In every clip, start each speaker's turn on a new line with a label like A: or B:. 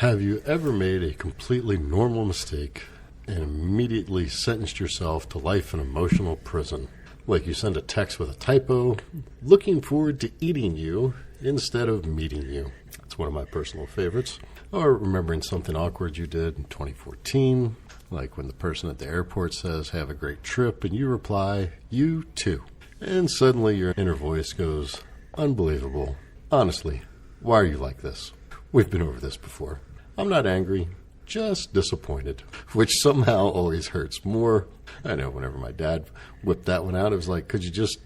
A: Have you ever made a completely normal mistake and immediately sentenced yourself to life in emotional prison? Like you send a text with a typo, looking forward to eating you instead of meeting you. That's one of my personal favorites. Or remembering something awkward you did in 2014, like when the person at the airport says, "Have a great trip," and you reply, "You too." And suddenly your inner voice goes, "Unbelievable. Honestly, why are you like this?" We've been over this before. I'm not angry, just disappointed, which somehow always hurts more. I know whenever my dad whipped that one out, it was like, could you just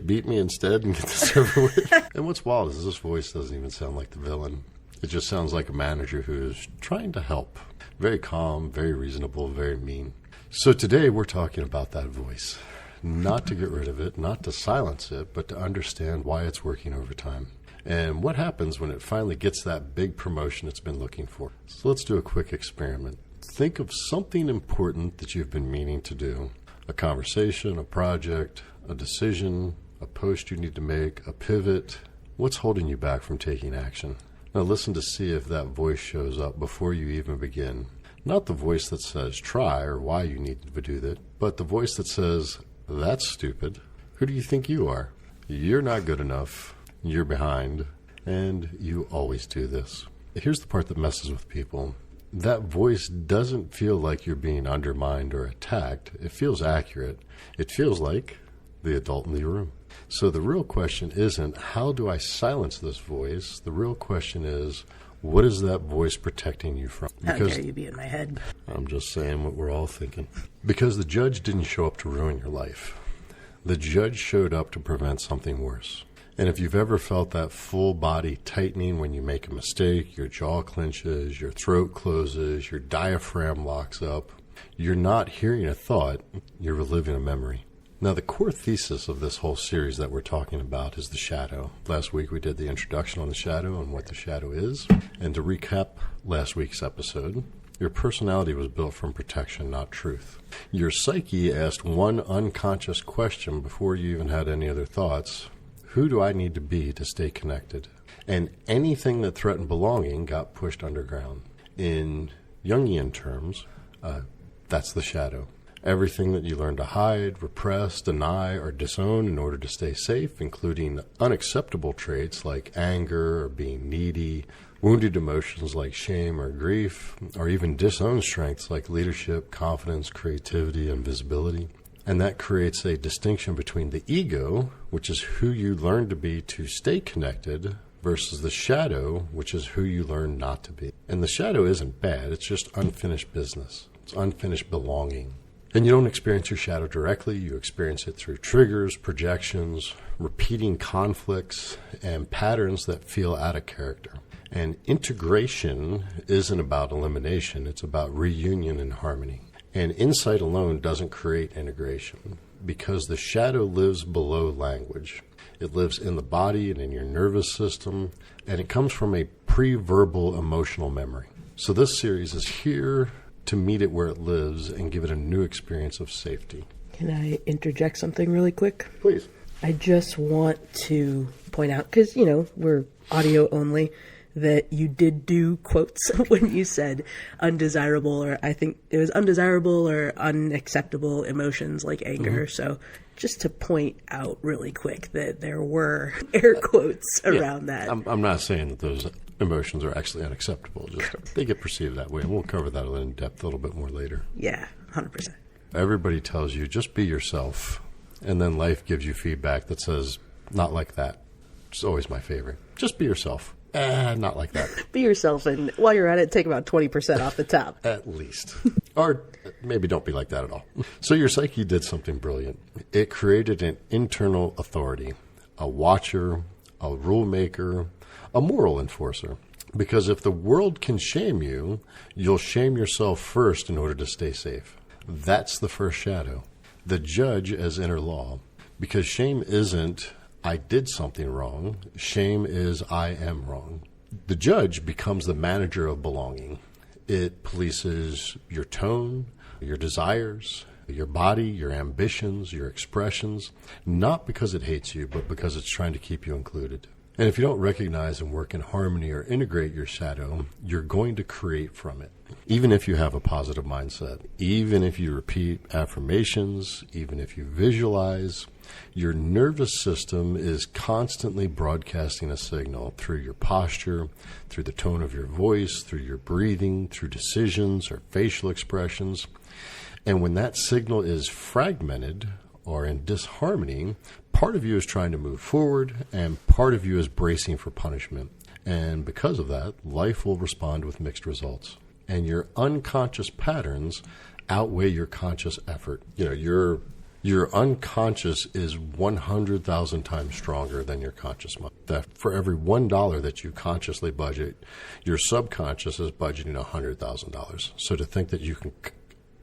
A: beat me instead and get this over with? And what's wild is this voice doesn't even sound like the villain. It just sounds like a manager who's trying to help. Very calm, very reasonable, very mean. So today we're talking about that voice. Not to get rid of it, not to silence it, but to understand why it's working over time. And what happens when it finally gets that big promotion it's been looking for. So let's do a quick experiment. Think of something important that you've been meaning to do. A conversation, a project, a decision, a post you need to make, a pivot. What's holding you back from taking action? Now listen to see if that voice shows up before you even begin. Not the voice that says try or why you need to do that, but the voice that says, "That's stupid. Who do you think you are? You're not good enough. You're behind, and you always do this." Here's the part that messes with people. That voice doesn't feel like you're being undermined or attacked. It feels accurate. It feels like the adult in the room. So the real question isn't, how do I silence this voice? The real question is, what is that voice protecting you from?
B: How dare you be in my head?
A: I'm just saying what we're all thinking. Because the judge didn't show up to ruin your life. The judge showed up to prevent something worse. And if you've ever felt that full body tightening when you make a mistake, your jaw clenches, your throat closes, your diaphragm locks up, you're not hearing a thought, you're reliving a memory. Now, the core thesis of this whole series that we're talking about is the shadow. Last week we did the introduction on the shadow and what the shadow is. And to recap last week's episode, your personality was built from protection, not truth. Your psyche asked one unconscious question before you even had any other thoughts. Who do I need to be to stay connected? And anything that threatened belonging got pushed underground. In Jungian terms, that's the shadow. Everything that you learn to hide, repress, deny, or disown in order to stay safe, including unacceptable traits like anger or being needy, wounded emotions like shame or grief, or even disowned strengths like leadership, confidence, creativity, and visibility. And that creates a distinction between the ego, which is who you learn to be to stay connected, versus the shadow, which is who you learn not to be. And the shadow isn't bad, it's just unfinished business. It's unfinished belonging. And you don't experience your shadow directly, you experience it through triggers, projections, repeating conflicts, and patterns that feel out of character. And integration isn't about elimination, it's about reunion and harmony. And insight alone doesn't create integration because the shadow lives below language. It lives in the body and in your nervous system, and it comes from a pre-verbal emotional memory. So this series is here to meet it where it lives and give it a new experience of safety.
B: Can I interject something really quick?
A: Please.
B: I just want to point out, because, we're audio only, that you did do quotes when you said undesirable, or I think it was undesirable or unacceptable emotions like anger. Mm-hmm. So just to point out really quick that there were air quotes around that.
A: I'm not saying that those emotions are actually unacceptable. Just they get perceived that way. And we'll cover that in depth a little bit more later.
B: Yeah, 100%.
A: Everybody tells you, just be yourself. And then life gives you feedback that says, not like that. It's always my favorite. Just be yourself. Not like that.
B: Be yourself, and while you're at it, take about 20% off the top.
A: At least. Or maybe don't be like that at all. So your psyche did something brilliant. It created an internal authority, a watcher, a rule maker, a moral enforcer. Because if the world can shame you, you'll shame yourself first in order to stay safe. That's the first shadow. The judge as inner law. Because shame isn't I did something wrong. Shame is I am wrong. The judge becomes the manager of belonging. It polices your tone, your desires, your body, your ambitions, your expressions, not because it hates you, but because it's trying to keep you included. And if you don't recognize and work in harmony or integrate your shadow, you're going to create from it. Even if you have a positive mindset, even if you repeat affirmations, even if you visualize, your nervous system is constantly broadcasting a signal through your posture, through the tone of your voice, through your breathing, through decisions or facial expressions. And when that signal is fragmented or in disharmony, part of you is trying to move forward and part of you is bracing for punishment. And because of that, life will respond with mixed results. And your unconscious patterns outweigh your conscious effort. Your unconscious is 100,000 times stronger than your conscious mind. That for every $1 that you consciously budget, your subconscious is budgeting $100,000. So to think that you can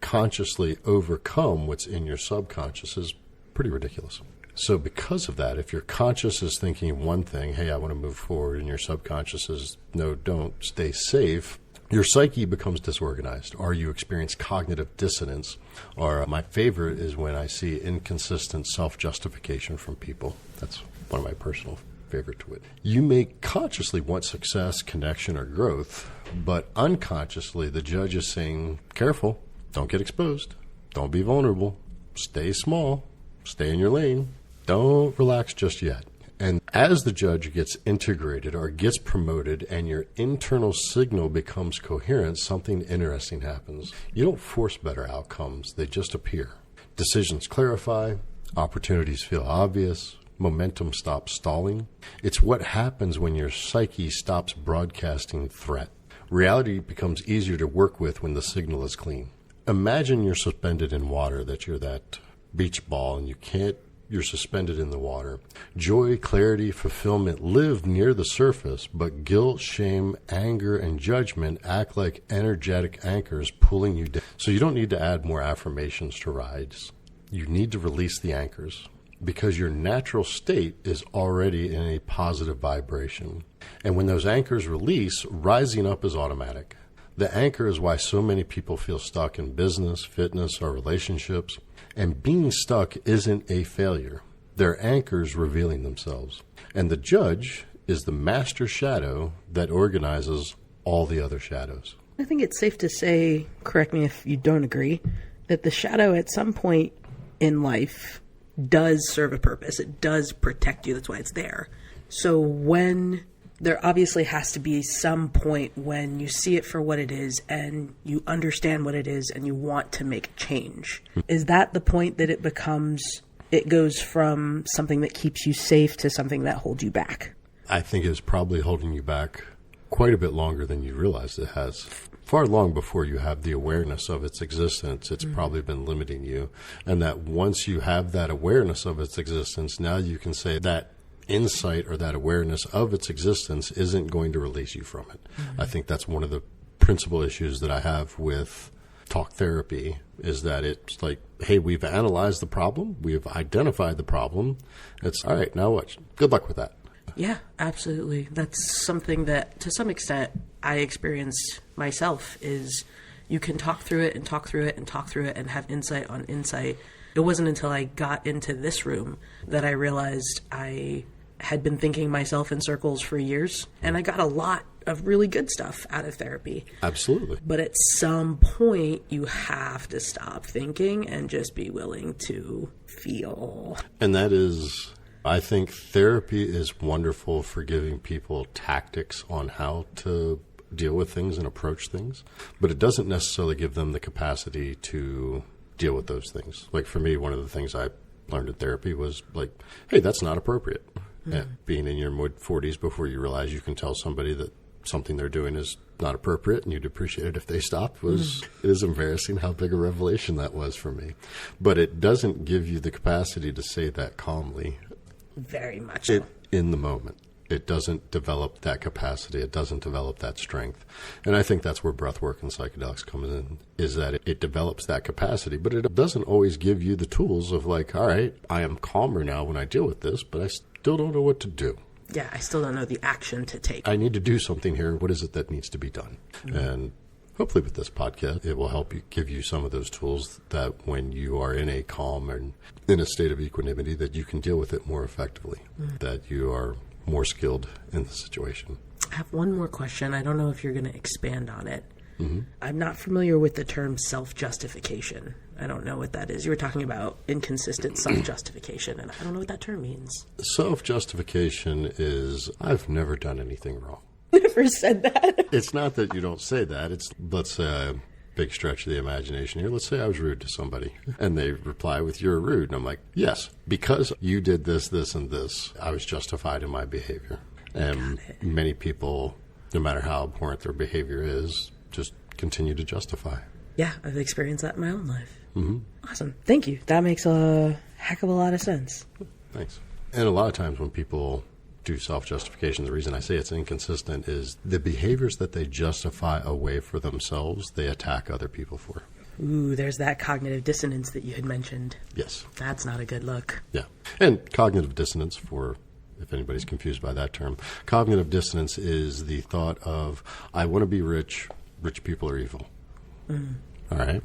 A: consciously overcome what's in your subconscious is pretty ridiculous. So because of that, if your conscious is thinking one thing, hey, I want to move forward, and your subconscious is, no, don't, stay safe, your psyche becomes disorganized, or you experience cognitive dissonance. Or my favorite is when I see inconsistent self-justification from people. That's one of my personal favorite to it. You may consciously want success, connection, or growth, but unconsciously the judge is saying, careful, don't get exposed, don't be vulnerable, stay small, stay in your lane, don't relax just yet. And as the judge gets integrated or gets promoted and your internal signal becomes coherent, something interesting happens. You don't force better outcomes, they just appear. Decisions clarify, opportunities feel obvious, momentum stops stalling. It's what happens when your psyche stops broadcasting threat. Reality becomes easier to work with when the signal is clean. Imagine you're suspended in water, that you're that beach ball and you're suspended in the water. Joy, clarity, fulfillment live near the surface, but guilt, shame, anger, and judgment act like energetic anchors pulling you down. So you don't need to add more affirmations to rides. You need to release the anchors because your natural state is already in a positive vibration. And when those anchors release, rising up is automatic. The anchor is why so many people feel stuck in business, fitness, or relationships. And being stuck isn't a failure. They're anchors revealing themselves. And the judge is the master shadow that organizes all the other shadows.
B: I think it's safe to say, correct me if you don't agree, that the shadow at some point in life does serve a purpose. It does protect you. That's why it's there. So when there obviously has to be some point when you see it for what it is and you understand what it is and you want to make a change. Is that the point that it goes from something that keeps you safe to something that holds you back?
A: I think it's probably holding you back quite a bit longer than you realize it has. Far long before you have the awareness of its existence, it's probably been limiting you. And that once you have that awareness of its existence, now you can say that insight or that awareness of its existence isn't going to release you from it. I think that's one of the principal issues that I have with talk therapy is that it's like, hey, we've analyzed the problem. We've identified the problem. It's all right. Now what? Good luck with that.
B: Yeah, absolutely. That's something that to some extent I experienced myself is you can talk through it and talk through it and talk through it and have insight on insight. It wasn't until I got into this room that I realized I had been thinking myself in circles for years, and I got a lot of really good stuff out of therapy.
A: Absolutely.
B: But at some point, you have to stop thinking and just be willing to feel.
A: And that is, I think therapy is wonderful for giving people tactics on how to deal with things and approach things, but it doesn't necessarily give them the capacity to deal with those things. Like for me, one of the things I learned in therapy was like, hey, that's not appropriate. Being in your mid-40s before you realize you can tell somebody that something they're doing is not appropriate and you'd appreciate it if they stopped it is embarrassing how big a revelation that was for me. But it doesn't give you the capacity to say that calmly.
B: Very much so.
A: In the moment. It doesn't develop that capacity. It doesn't develop that strength. And I think that's where breathwork and psychedelics comes in, is that it develops that capacity, but it doesn't always give you the tools of like, all right, I am calmer now when I deal with this, but I still don't know what to do.
B: Yeah, I still don't know the action to take.
A: I need to do something here. What is it that needs to be done? And hopefully with this podcast, it will help you, give you some of those tools that when you are in a calm and in a state of equanimity, that you can deal with it more effectively, that you are more skilled in the situation.
B: I have one more question. I don't know if you're going to expand on it.
A: Mm-hmm.
B: I'm not familiar with the term self-justification. I don't know what that is. You were talking about inconsistent self-justification, and I don't know what that term means.
A: Self-justification is, I've never done anything wrong.
B: Never said that.
A: It's not that you don't say that. It's, let's say, a big stretch of the imagination here. Let's say I was rude to somebody, and they reply with, "You're rude." And I'm like, yes, because you did this, this, and this, I was justified in my behavior. And many people, no matter how abhorrent their behavior is, just continue to justify.
B: Yeah, I've experienced that in my own life.
A: Mm-hmm.
B: Awesome. Thank you. That makes a heck of a lot of sense.
A: Thanks. And a lot of times when people do self-justification, the reason I say it's inconsistent is the behaviors that they justify away for themselves, they attack other people for.
B: Ooh, there's that cognitive dissonance that you had mentioned.
A: Yes.
B: That's not a good look.
A: Yeah. And cognitive dissonance, for if anybody's confused by that term, cognitive dissonance is the thought of, I want to be rich, rich people are evil.
B: Mm.
A: All right.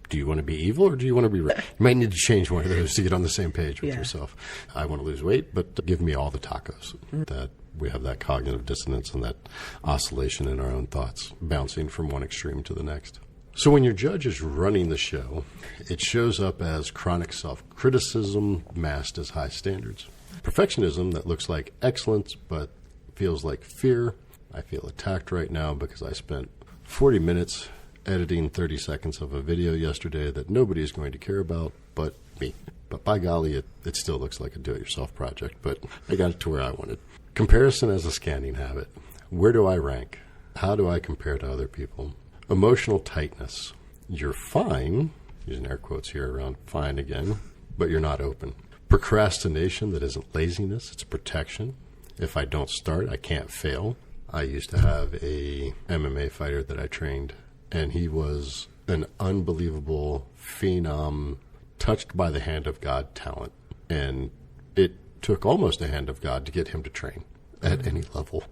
A: Do you want to be evil or do you want to be rich? You might need to change one of those to get on the same page with yourself. I want to lose weight, but give me all the tacos. That we have that cognitive dissonance and that oscillation in our own thoughts, bouncing from one extreme to the next. So when your judge is running the show, it shows up as chronic self-criticism masked as high standards. Perfectionism that looks like excellence but feels like fear. I feel attacked right now because I spent 40 minutes editing 30 seconds of a video yesterday that nobody is going to care about but me. But by golly, it still looks like a do-it-yourself project, but I got it to where I wanted. Comparison as a scanning habit. Where do I rank? How do I compare to other people? Emotional tightness. You're fine, using air quotes here around fine again, but you're not open. Procrastination that isn't laziness, it's protection. If I don't start, I can't fail. I used to have a MMA fighter that I trained, and he was an unbelievable phenom, touched by the hand of God talent. And it took almost a hand of God to get him to train at any level.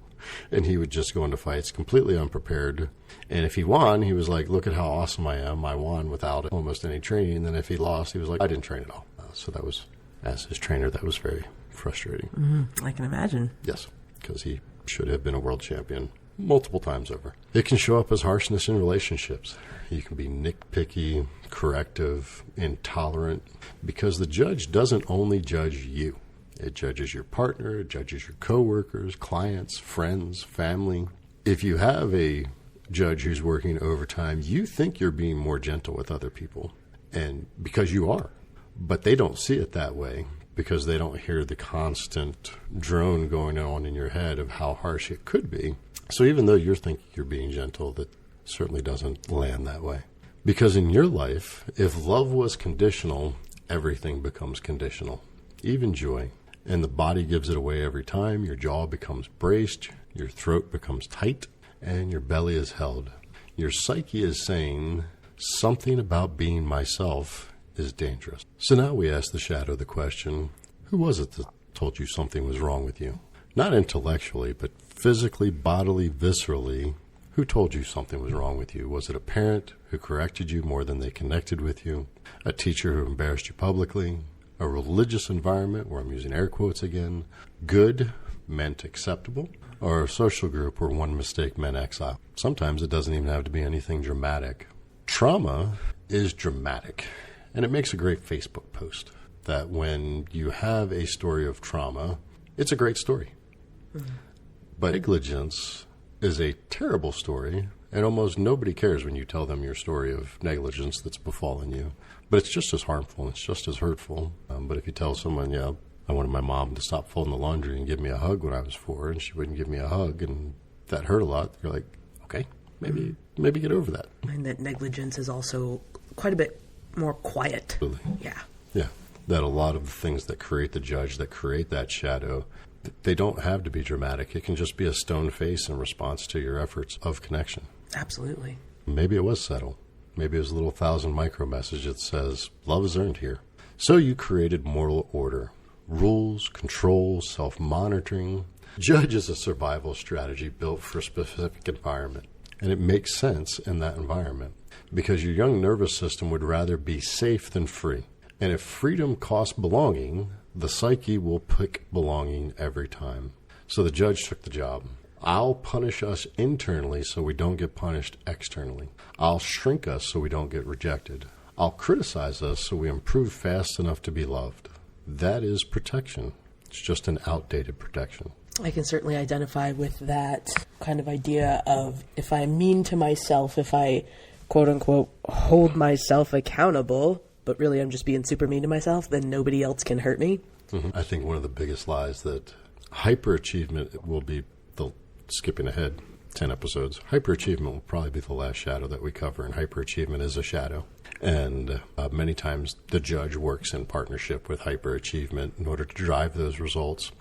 A: And he would just go into fights completely unprepared. And if he won, he was like, look at how awesome I am. I won without almost any training. And then if he lost, he was like, I didn't train at all. So that was, as his trainer, that was very frustrating.
B: I can imagine.
A: Yes, because he should have been a world champion multiple times over. It can show up as harshness in relationships. You can be nitpicky, corrective, intolerant, because the judge doesn't only judge you. It judges your partner, it judges your coworkers, clients, friends, family. If you have a judge who's working overtime, you think you're being more gentle with other people, and because you are. But they don't see it that way because they don't hear the constant drone going on in your head of how harsh it could be. So even though you're thinking you're being gentle, that certainly doesn't land that way. Because in your life, if love was conditional, everything becomes conditional, even joy. And the body gives it away every time. Your jaw becomes braced, your throat becomes tight, and your belly is held. Your psyche is saying something about being myself is dangerous. So now we ask the shadow the question, who was it that told you something was wrong with you? Not intellectually, but physically, bodily, viscerally, who told you something was wrong with you? Was it a parent who corrected you more than they connected with you? A teacher who embarrassed you publicly? A religious environment, where I'm using air quotes again, good meant acceptable? Or a social group where one mistake meant exile? Sometimes it doesn't even have to be anything dramatic. Trauma is dramatic, and it makes a great Facebook post. That when you have a story of trauma, it's a great story. But negligence is a terrible story, and almost nobody cares when you tell them your story of negligence that's befallen you. But it's just as harmful, and it's just as hurtful. But if you tell someone, I wanted my mom to stop folding the laundry and give me a hug when I was 4, and she wouldn't give me a hug, and that hurt a lot, you're like, okay, maybe get over that.
B: And that negligence is also quite a bit more quiet.
A: Absolutely.
B: Yeah.
A: That a lot of the things that create the judge, that create that shadow, they don't have to be dramatic. It can just be a stone face in response to your efforts of connection.
B: Absolutely.
A: Maybe it was subtle. Maybe it was a little 1,000 micro message that says, love is earned here. So you created moral order, rules, control, self-monitoring. Judge is a survival strategy built for a specific environment. And it makes sense in that environment because your young nervous system would rather be safe than free. And if freedom costs belonging, the psyche will pick belonging every time. So the judge took the job. I'll punish us internally so we don't get punished externally. I'll shrink us so we don't get rejected. I'll criticize us so we improve fast enough to be loved. That is protection. It's just an outdated protection.
B: I can certainly identify with that kind of idea of if I'm mean to myself, if I, quote unquote, hold myself accountable, but really I'm just being super mean to myself, then nobody else can hurt me.
A: Mm-hmm. I think one of the biggest lies that hyperachievement will be, skipping ahead 10 episodes, hyperachievement will probably be the last shadow that we cover, and hyperachievement is a shadow. And many times the judge works in partnership with hyperachievement in order to drive those results.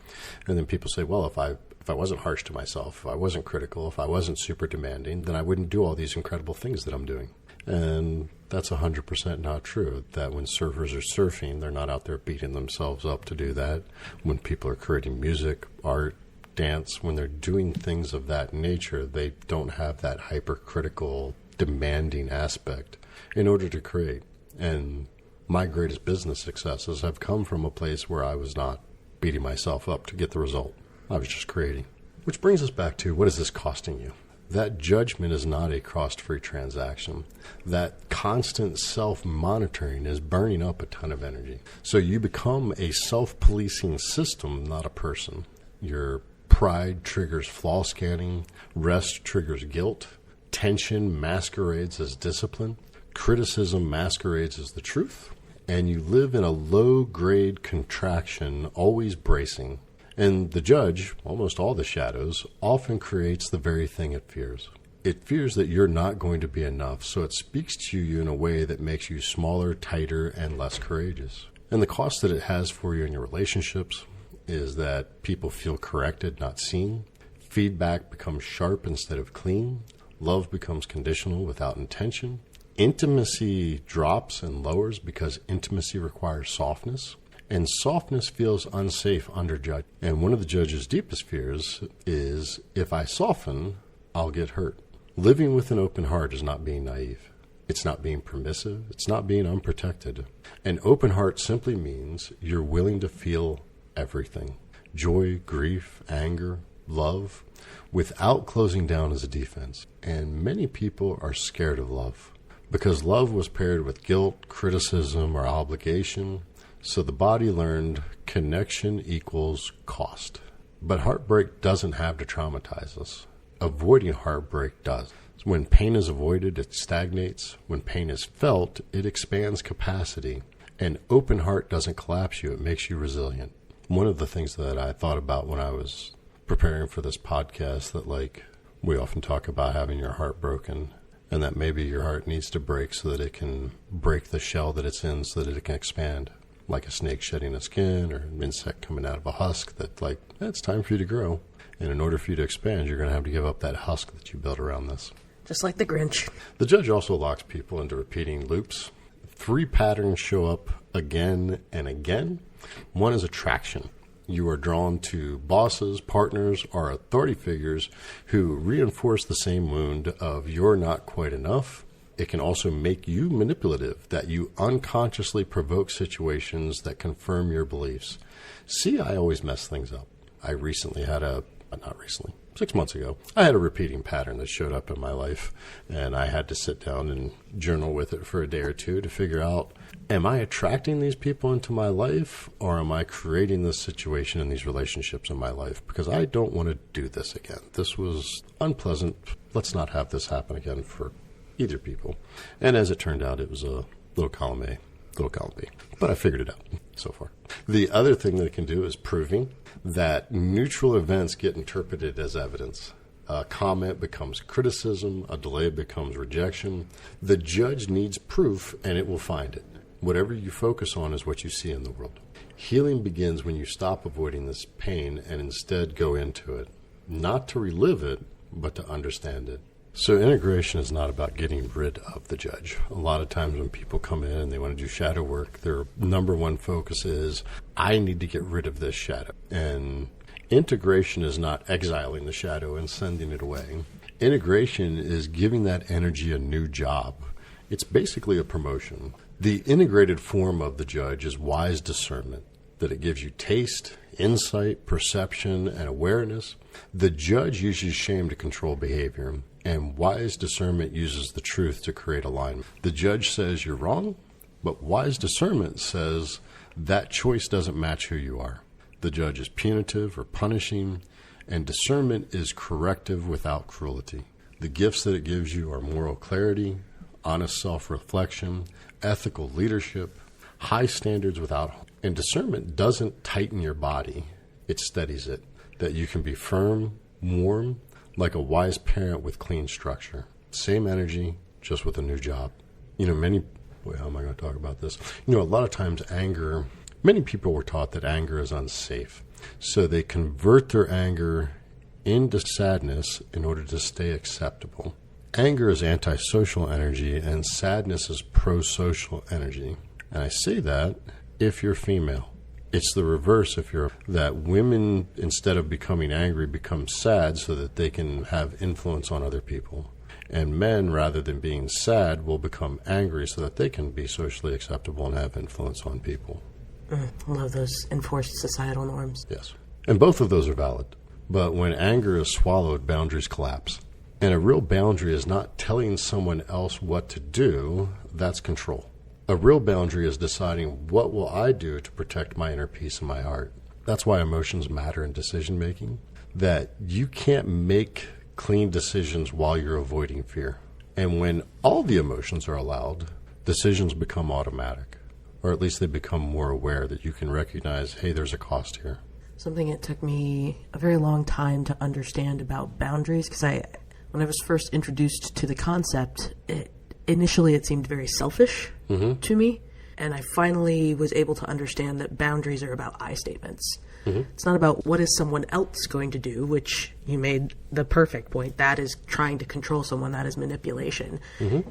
A: And then people say, well, if I wasn't harsh to myself, if I wasn't critical, if I wasn't super demanding, then I wouldn't do all these incredible things that I'm doing. And that's 100% not true. That when surfers are surfing, they're not out there beating themselves up to do that. When people are creating music, art, dance, when they're doing things of that nature, they don't have that hypercritical, demanding aspect in order to create. And my greatest business successes have come from a place where I was not beating myself up to get the result. I was just creating. Which brings us back to, what is this costing you? That judgment is not a cost-free transaction. That constant self-monitoring is burning up a ton of energy. So you become a self-policing system, not a person. Your pride triggers flaw scanning. Rest triggers guilt. Tension masquerades as discipline. Criticism masquerades as the truth. And you live in a low-grade contraction, always bracing. And the judge, almost all the shadows, often creates the very thing it fears. It fears that you're not going to be enough, so it speaks to you in a way that makes you smaller, tighter, and less courageous. And the cost that it has for you in your relationships is that people feel corrected, not seen. Feedback becomes sharp instead of clean. Love becomes conditional without intention. Intimacy drops and lowers because intimacy requires softness. And softness feels unsafe under judge. And one of the judge's deepest fears is, if I soften, I'll get hurt. Living with an open heart is not being naive. It's not being permissive. It's not being unprotected. An open heart simply means you're willing to feel everything. Joy, grief, anger, love, without closing down as a defense. And many people are scared of love because love was paired with guilt, criticism, or obligation. So the body learned connection equals cost. But heartbreak doesn't have to traumatize us. Avoiding heartbreak does. When pain is avoided, it stagnates. When pain is felt, it expands capacity. An open heart doesn't collapse you. It makes you resilient. One of the things that I thought about when I was preparing for this podcast, that we often talk about having your heart broken, and that maybe your heart needs to break so that it can break the shell that it's in so that it can expand. Like a snake shedding a skin or an insect coming out of a husk, that it's time for you to grow. And in order for you to expand, you're going to have to give up that husk that you built around this.
B: Just like the Grinch.
A: The judge also locks people into repeating loops. 3 patterns show up again and again. One is attraction. You are drawn to bosses, partners, or authority figures who reinforce the same wound of you're not quite enough. It can also make you manipulative, that you unconsciously provoke situations that confirm your beliefs. See, I always mess things up. I recently had 6 months ago, I had a repeating pattern that showed up in my life, and I had to sit down and journal with it for a day or two to figure out, am I attracting these people into my life, or am I creating this situation and these relationships in my life? Because I don't want to do this again. This was unpleasant. Let's not have this happen again for either people. And as it turned out, it was a little column A, little column B. But I figured it out so far. The other thing that it can do is proving that neutral events get interpreted as evidence. A comment becomes criticism. A delay becomes rejection. The judge needs proof, and it will find it. Whatever you focus on is what you see in the world. Healing begins when you stop avoiding this pain and instead go into it. Not to relive it, but to understand it. So integration is not about getting rid of the judge. A lot of times when people come in and they want to do shadow work, their number one focus is, I need to get rid of this shadow. And integration is not exiling the shadow and sending it away. Integration is giving that energy a new job. It's basically a promotion. The integrated form of the judge is wise discernment. that it gives you taste, insight, perception, and awareness. The judge uses shame to control behavior, and wise discernment uses the truth to create alignment. The judge says you're wrong, but wise discernment says that choice doesn't match who you are. The judge is punitive or punishing, and discernment is corrective without cruelty. The gifts that it gives you are moral clarity, honest self-reflection, ethical leadership, high standards without harm. And discernment doesn't tighten your body, it steadies it. That you can be firm, warm, like a wise parent with clean structure. Same energy, just with a new job. How am I going to talk about this? A lot of times many people were taught that anger is unsafe. So they convert their anger into sadness in order to stay acceptable. Anger is antisocial energy and sadness is pro-social energy. And I say that if you're female. It's the reverse that women, instead of becoming angry, become sad so that they can have influence on other people. And men, rather than being sad, will become angry so that they can be socially acceptable and have influence on people.
B: I love those enforced societal norms.
A: Yes. And both of those are valid. But when anger is swallowed, boundaries collapse. And a real boundary is not telling someone else what to do. That's control. A real boundary is deciding what will I do to protect my inner peace and my heart. That's why emotions matter in decision making. That you can't make clean decisions while you're avoiding fear. And when all the emotions are allowed, decisions become automatic. Or at least they become more aware that you can recognize, hey, there's a cost here.
B: Something it took me a very long time to understand about boundaries, because when I was first introduced to the concept, initially it seemed very selfish to me. And I finally was able to understand that boundaries are about I statements. It's not about what is someone else going to do, which you made the perfect point. That is trying to control someone. That is manipulation.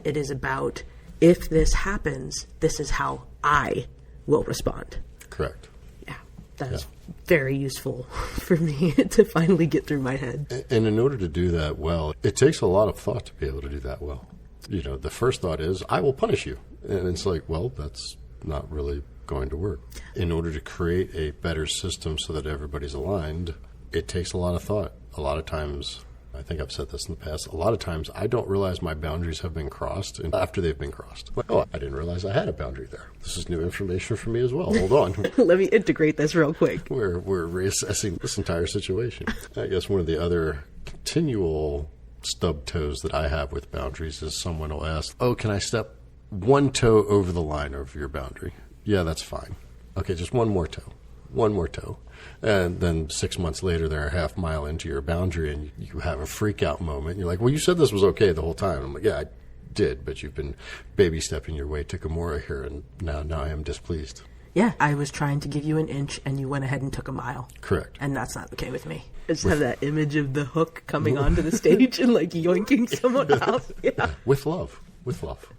B: It is about, if this happens, this is how I will respond.
A: Correct.
B: Yeah, that is very useful for me to finally get through my head.
A: And in order to do that well, it takes a lot of thought to be able to do that well. The first thought is, I will punish you. And it's like, well, that's not really going to work. In order to create a better system so that everybody's aligned, it takes a lot of thought. A lot of times, I think I've said this in the past, a lot of times I don't realize my boundaries have been crossed and after they've been crossed. Like, oh, I didn't realize I had a boundary there. This is new information for me as well. Hold on.
B: Let me integrate this real quick.
A: We're reassessing this entire situation. I guess one of the other continual stub toes that I have with boundaries is someone will ask, oh, can I step one toe over the line of your boundary? Yeah, that's fine. Okay, just one more toe. And then 6 months later, they're a half mile into your boundary and you have a freak out moment. And you're like, well, you said this was okay the whole time. I'm like, yeah, I did, but you've been baby stepping your way to Gomorrah here, and now I am displeased.
B: Yeah, I was trying to give you an inch and you went ahead and took a mile.
A: Correct.
B: And that's not okay with me. I just have that image of the hook coming onto the stage and like yoinking someone out. Yeah.
A: With love.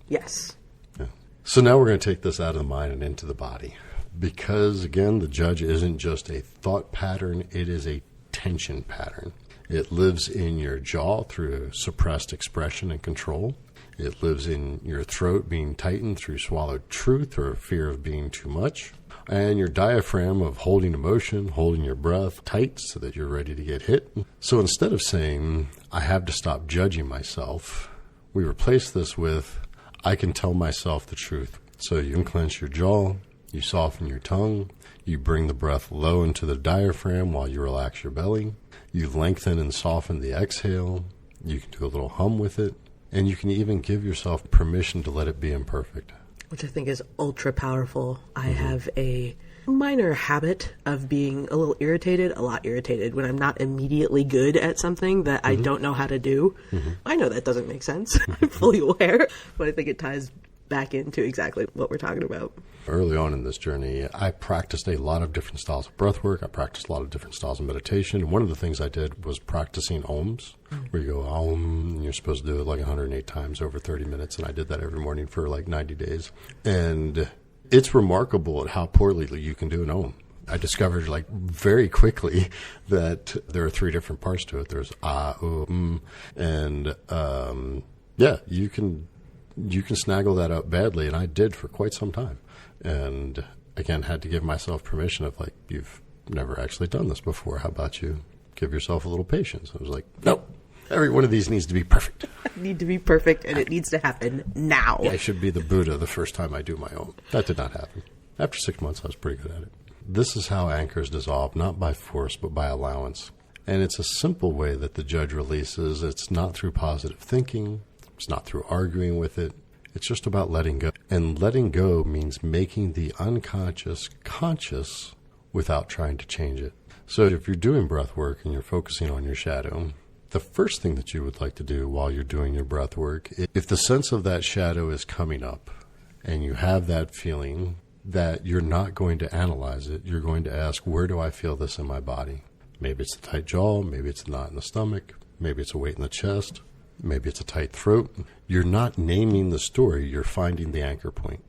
B: Yes.
A: Yeah. So now we're going to take this out of the mind and into the body. Because, again, the judge isn't just a thought pattern, it is a tension pattern. It lives in your jaw through suppressed expression and control. It lives in your throat being tightened through swallowed truth or fear of being too much. And your diaphragm of holding emotion, holding your breath tight so that you're ready to get hit. So instead of saying, I have to stop judging myself, we replace this with, I can tell myself the truth. So you can clench your jaw, you soften your tongue, you bring the breath low into the diaphragm while you relax your belly, you lengthen and soften the exhale, you can do a little hum with it, and you can even give yourself permission to let it be imperfect.
B: Which I think is ultra powerful. I have a minor habit of being a lot irritated when I'm not immediately good at something that I don't know how to do. I know that doesn't make sense. I'm fully aware, but I think it ties back into exactly what we're talking about.
A: Early on in this journey, I practiced a lot of different styles of breathwork. I practiced a lot of different styles of meditation. And one of the things I did was practicing ohms, where you go, Om, and you're supposed to do it like 108 times over 30 minutes. And I did that every morning for like 90 days. And it's remarkable at how poorly you can do an Om. I discovered like very quickly that there are 3 different parts to it. There's and you can snaggle that up badly, and I did for quite some time. And again, had to give myself permission of like, you've never actually done this before. How about you give yourself a little patience? I was like, nope. Every one of these needs to be perfect.
B: Need to be perfect, and it needs to happen now.
A: I should be the Buddha the first time I do my own. That did not happen. After 6 months, I was pretty good at it. This is how anchors dissolve, not by force, but by allowance. And it's a simple way that the judge releases. It's not through positive thinking. It's not through arguing with it. It's just about letting go. And letting go means making the unconscious conscious without trying to change it. So if you're doing breath work and you're focusing on your shadow, the first thing that you would like to do while you're doing your breath work, if the sense of that shadow is coming up and you have that feeling, that you're not going to analyze it, you're going to ask, where do I feel this in my body? Maybe it's the tight jaw, maybe it's a knot in the stomach, maybe it's a weight in the chest, maybe it's a tight throat. You're not naming the story, you're finding the anchor point.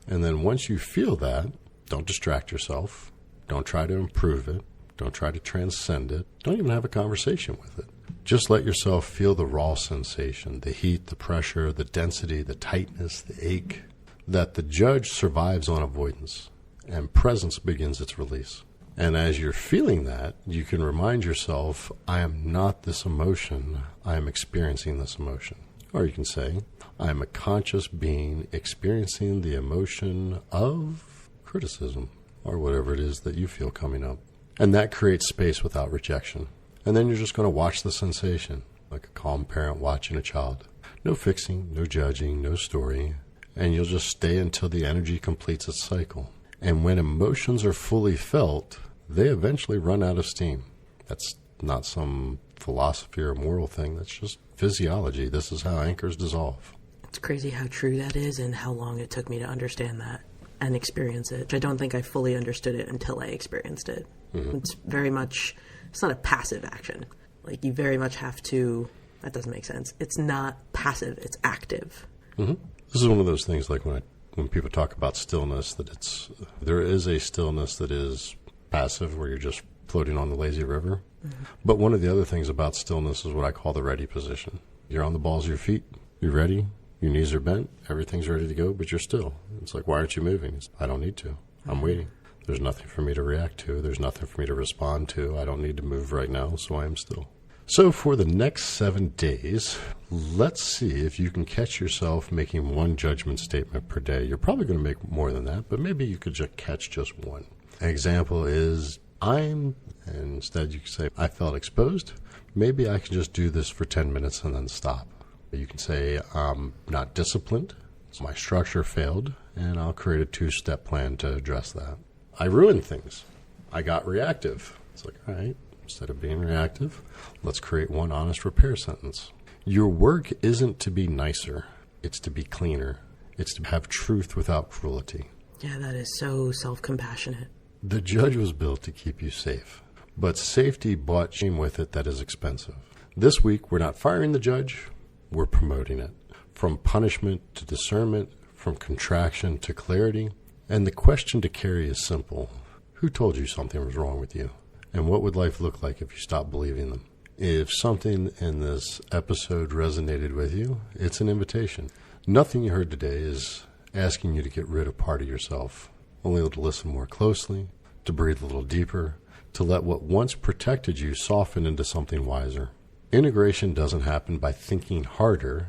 A: And then once you feel that, don't distract yourself, don't try to improve it, don't try to transcend it, don't even have a conversation with it. Just let yourself feel the raw sensation, the heat, the pressure, the density, the tightness, the ache, that the judge survives on avoidance, and presence begins its release. And as you're feeling that, you can remind yourself, I am not this emotion, I am experiencing this emotion. Or you can say, I am a conscious being experiencing the emotion of criticism, or whatever it is that you feel coming up. And that creates space without rejection. And then you're just going to watch the sensation, like a calm parent watching a child. No fixing, no judging, no story. And you'll just stay until the energy completes its cycle. And when emotions are fully felt, they eventually run out of steam. That's not some philosophy or moral thing. That's just physiology. This is how anchors dissolve.
B: It's crazy how true that is and how long it took me to understand that and experience it. I don't think I fully understood it until I experienced it. Mm-hmm. It's very much... It's not a passive action. Like, you very much have to... That doesn't make sense. It's not passive. It's active.
A: Mm-hmm. This is one of those things, like when people talk about stillness, that there is a stillness that is passive, where you're just floating on the lazy river. Mm-hmm. But one of the other things about stillness is what I call the ready position. You're on the balls of your feet. You're ready. Your knees are bent. Everything's ready to go, but you're still. It's like, why aren't you moving? I don't need to. I'm waiting. There's nothing for me to react to. There's nothing for me to respond to. I don't need to move right now, so I am still. So for the next 7 days, let's see if you can catch yourself making one judgment statement per day. You're probably going to make more than that, but maybe you could just catch just one. An example is, and instead you can say, I felt exposed. Maybe I can just do this for 10 minutes and then stop. You can say, I'm not disciplined, so my structure failed, and I'll create a 2-step plan to address that. I ruined things. I got reactive. It's like, all right, instead of being reactive, let's create one honest repair sentence. Your work isn't to be nicer. It's to be cleaner. It's to have truth without cruelty.
B: Yeah, that is so self-compassionate.
A: The judge was built to keep you safe, but safety brought shame with it that is expensive. This week, we're not firing the judge. We're promoting it. From punishment to discernment, from contraction to clarity. And the question to carry is simple. Who told you something was wrong with you? And what would life look like if you stopped believing them? If something in this episode resonated with you, it's an invitation. Nothing you heard today is asking you to get rid of part of yourself. Only to listen more closely, to breathe a little deeper, to let what once protected you soften into something wiser. Integration doesn't happen by thinking harder.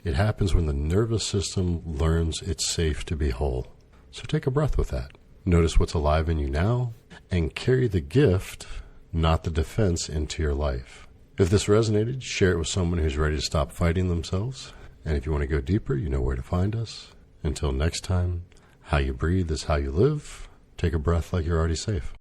A: It happens when the nervous system learns it's safe to be whole. So take a breath with that. Notice what's alive in you now, and carry the gift, not the defense, into your life. If this resonated, share it with someone who's ready to stop fighting themselves. And if you want to go deeper, you know where to find us. Until next time, how you breathe is how you live. Take a breath like you're already safe.